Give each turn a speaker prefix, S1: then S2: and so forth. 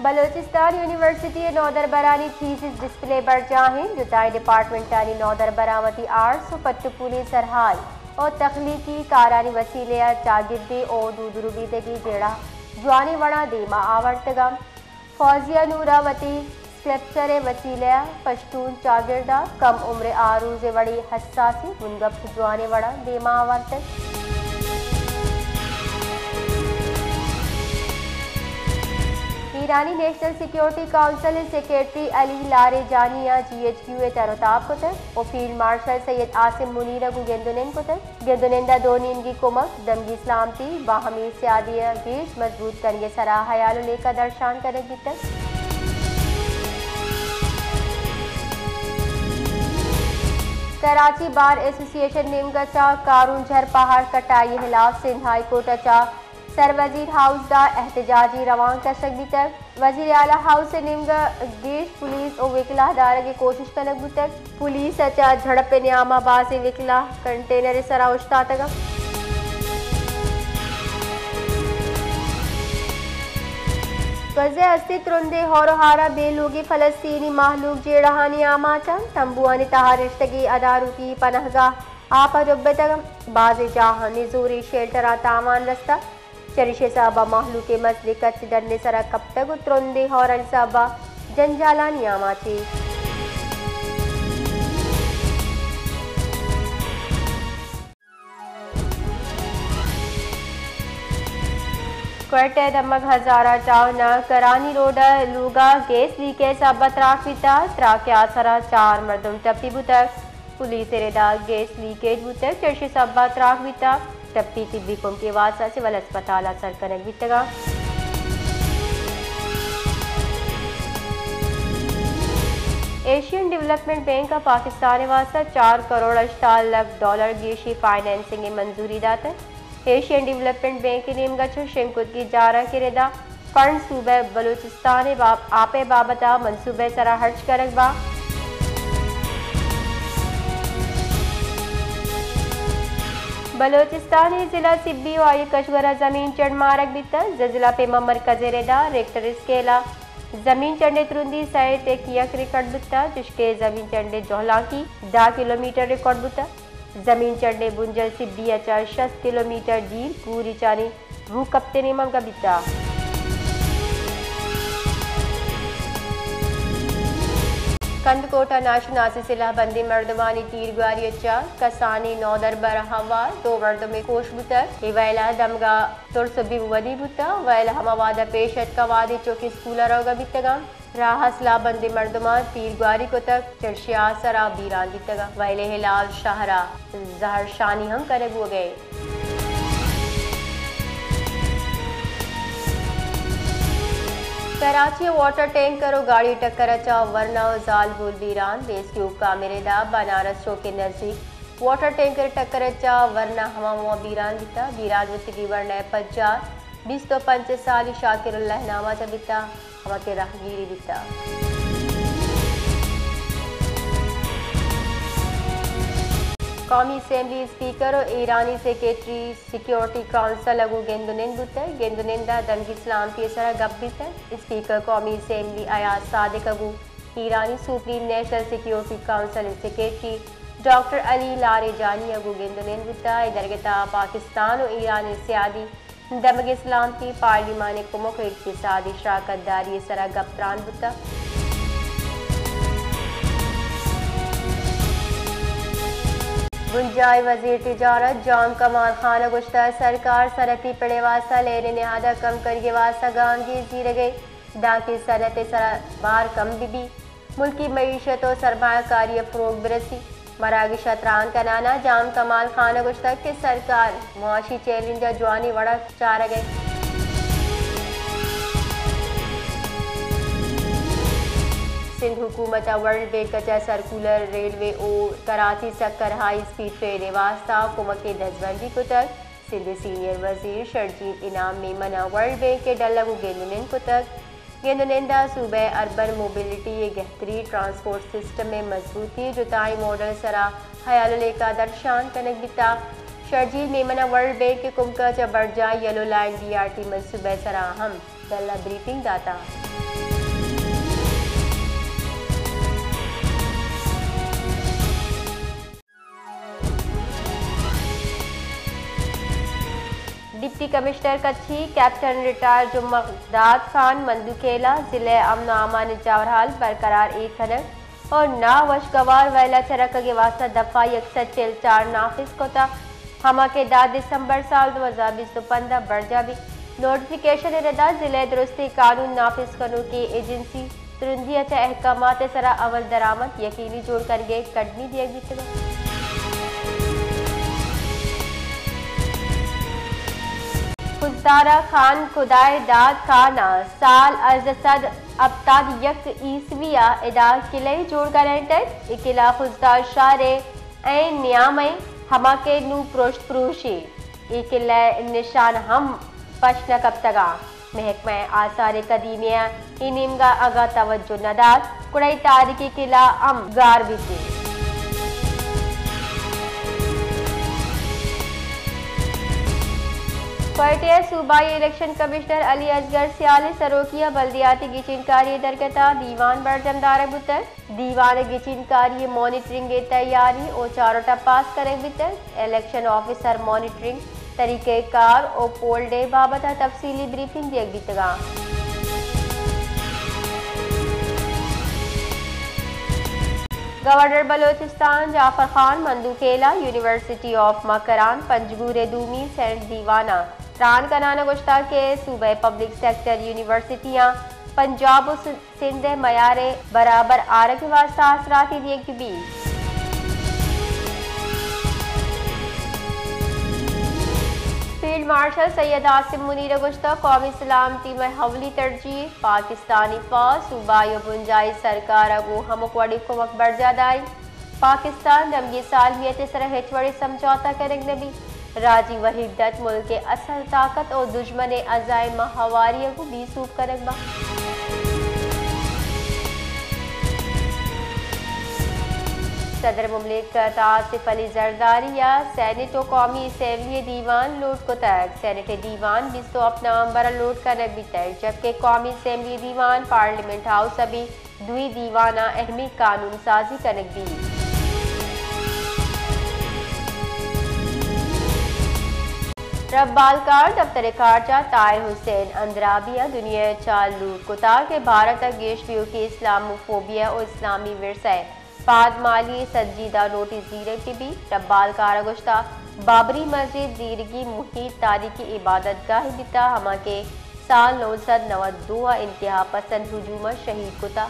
S1: Balochistan university नौदरबरानी thesis display बढ़ जाहिं जुताई डिपार्टमेंटानी नौदरबरामती arts पट्टुपुली सरहाल और तख्लीकी कारानी वसीले चागिर्दे और दूदरुबीदगी जेड़ा जवानी वड़ा देमा आवर्तगम फौजिया नूरावती स्क्रिप्चर वसीले पश्तून चागिर्दा कम उम्र आरूज वड़ी हसासी मुनगप जवानी वड़ा देमा आवर्तक ईरानी national security council secretary Ali लारेजानिया GHQ तरोताब को और फील्ड मार्शल सैयद आसिम मुनीरा को गेंदुनेन को गेंदुनेंदा दोनीन की कुमक दमगी इस्लामती बाहमी सियादिया गेश मजबूत करके सरा हयाल लेकर दर्शान करेगी तक कराची बार एसोसिएशन निमगचा कारून झर पहाड़ कटाई खिलाफ सिंध हाई कोर्ट अचा सर वजीर हाउस दा एहतजाजी रवान कर सकती तक वजीर आला हाउस से निमगा गेश पुलिस और विकला दारा की कोशिश कर तक पुलिस अचा झड़प न्यामाबाद से विकला कंटेनर सरा उश्ता तक गज़े अस्तित्व रुंदे होरहारा बेलूगी फलस्तीनी महलूक जेड़हानी आमाचा तंबुआनी तहारिश्तगी अदारू की पनाहगाह आपा जुब्बे तक बाज़ जहाँ निजूरी शेल्टर तामान रस्ता चरिशे साहबा महलू के मसले कच्च डरने सरा कब तक उतरंदे हौरल साहबा जंजालानी आमाची क्वेटे दमक हजारा चावना करानी रोड लूगा गैस लीकेज साहबा त्राफिता त्राके आसरा 4 मर्दम टप्पी बुतक पुलिस रेदा गैस लीकेज बुतक चरिशे साहबा त्राफिता टप्पी तिब्बी कुम के वासा सिविल अस्पताल असर कनक बितगा एशियन डेवलपमेंट बैंक का पाकिस्तान वास्ता 4 करोड़ 68 लाख डॉलर गेशी फाइनेंसिंग मंजूरी दाता एशियन डेवलपमेंट बैंक के नेम गच्छ शिंकुत की जारा के रेदा फंड सूबे बलूचिस्तान आपे बाबता मनसूबे सरा हर्ज करक बा बलोचिस्तान जिला सिब्बी और आयु कशवरा जमीन चढ़ मारक बीता जिला पे ममर कजेरेदा रेक्टर स्केला जमीन चढ़ने तुरुंदी साइड एक यक रिकॉर्ड बुता जिसके जमीन चढ़ने जोहला की 10 किलोमीटर रिकॉर्ड बुता जमीन चढ़ने बुंजल सिब्बी अचा 6 किलोमीटर डीर पूरी चानी रू कप्ते ने मंगा बीता कंदकोटा नाशनासी सिला बंदी मर्दवानी तीरगारी अचा कसानी नौदर बरहवा 2 मर्दों में कोश बुतर वैला दमगा तुरसबी वदी बुता वैला हमावादा पेशत कवादी चौकी स्कूला रोगा बितगा राहसला बंदी मर्दमा तीरगारी को तक चर्शिया सरा बीरान बितगा वैले हिलाल शाहरा जहर शानी हम करे हो गए कराची वाटर टैंक करो गाड़ी टक्कर अचा वरना जाल बुल बीरान रेस्क्यू कामेरेदा बनारस शो के नजदीक वाटर टैंकर टक्कर अचा वरना हमा मुआ बीरान बिता बीरान वितगी वरना 50 साली शाकिर नामा चा बिता हमा के राहगीरी बिता कौमी असेंबली स्पीकर और ईरानी सेक्रेटरी सिक्योरिटी काउंसिल लगू गेंदुनेन बुतर गेंदुनेंदा दमगी इस्लाम के सरा गप बितर स्पीकर कौमी असेंबली अयाज सादिक अगू ईरानी supreme national security council secretary doctor Ali Larijani अगू गेंदुनेन बुतर इधरगता पाकिस्तान और ईरानी सियादी दमगी इस्लाम की पार्लिमानी कुमुक इक्तिसादी शराकत दारी सरा गपत्रान बुतर गुंजाई वजीर तिजारत जाम कमाल खान गुश्ता सरकार सरती पड़े वास्ता लेने नहादा कम करके वास्ता गांगी जीर गए दाखिल सनत सरा बार कम बिबी मुल्की मईशत और सरमाकारी फरोग बरसी मरागी शतरान का नाना जाम कमाल खान गुश्ता के सरकार मुआशी चैलेंज जवानी वड़ा चार गए सिंध हुकूमत वर्ल्ड बैंक का सर्कुलर रेलवे और कराची सक्कर हाई स्पीड ट्रेन वास्ता कुमक के दसबंदी को तक सिंध सीनियर वजीर शर्जील इनाम मेमना वर्ल्ड बैंक के डल्लू गेंदुनेन को तक गेंदुनेंदा सूबे अर्बन मोबिलिटी ये गहतरी ट्रांसपोर्ट सिस्टम में मजबूती जुताई मॉडल सरा हयाल लेका दर्शान कनक बिता शर्जील मेमना वर्ल्ड बैंक के कुमका जबरजा येलो लाइन BRT मनसूबे सरा हम डल्ला ब्रीफिंग दाता डिप्टी कमिश्नर कच्छी कैप्टन रिटायर जुम्मदाद खान मंदुखेला जिले अमन अमान जवाहरहाल बरकरार एक खनक और ना वशगवार वैला चरक के वास्ता दफा 104 नाफिज कोता हमा के 10 दिसंबर साल 2020 तो 15 बरजा भी नोटिफिकेशन रदा जिले दुरुस्ती कानून नाफिज कनो की एजेंसी तुरंदी अच्छा अहकामात सरा अवल दरामद यकीनी जोड़ करके कटनी दिया गई। खुजदारा खान खुदाए दाद खाना साल अजसद अब्ताद यक ईसविया इदा किले जोड़ करेंटेड इकिला खुजदार शारे ए नियामे हमा के नू प्रोष्ट प्रूशी इकिले निशान हम पश्न कब तगा महकमा आसार कदीमिया इनिमगा अगा तवज्जो नदाद कुड़ाई तारीखी किला अम गार बिती क्वार्टिया सूबाई इलेक्शन कमिश्नर अली असगर सियाल सरोकिया बल्दियाती गिचिनकारी दरकता दीवान बरजमदार बुतर दीवान गिचिनकारी मॉनिटरिंग तैयारी और चारोटा पास करे बितर इलेक्शन ऑफिसर मॉनिटरिंग तरीक़ेकार और पोल डे बाबत तफसीली ब्रीफिंग दिया गीतगा। Governor Balochistan Jafar Khan Mandokhail university of Makran पंजगूरे दूमी सेंट दीवाना त्रान कनाना गुश्ता के सूबे पब्लिक सेक्टर यूनिवर्सिटियां पंजाब और सिंध मयारे बराबर आरग वास्ता असराती दिए की भी फील्ड मार्शल सैयद आसिम मुनीर गुश्ता कौमी सलामती में हवली तरजीह पाकिस्तानी फौज सूबाई बुंजाई सरकार अगो हमकवाड़ी को बरजादाई पाकिस्तान दमगी सालमियत सरह हेचवड़ी समझौता करेंगे भी राजी वहीदत मुल्क के असल ताकत और दुश्मन अजाइम हवारी को भी सूख करेंगे। सदर मुमलिकत आसिफ अली जरदारी या सेनेट और कौमी असेंबली दीवान लूट को तक सेनेट दीवान 20 नवंबर लूट करने भी तय जबकि कौमी असेंबली दीवान पार्लियामेंट हाउस अभी दुई दीवाना अहमी कानून साजी करने भी रब्बालकार दफ्तर खारजा ताहिर हुसैन अंद्राबिया दुनिया चाल लूट कुता के भारत गेशवियों की इस्लामोफोबिया और इस्लामी विरसा फाद माली संजीदा नोटिस जीरे की भी रब्बालकार गुश्ता बाबरी मस्जिद दीरगी मुहित तारीखी इबादत गाह बिता हमा के साल 992 इंतहा पसंद हुजूम शहीद कुता।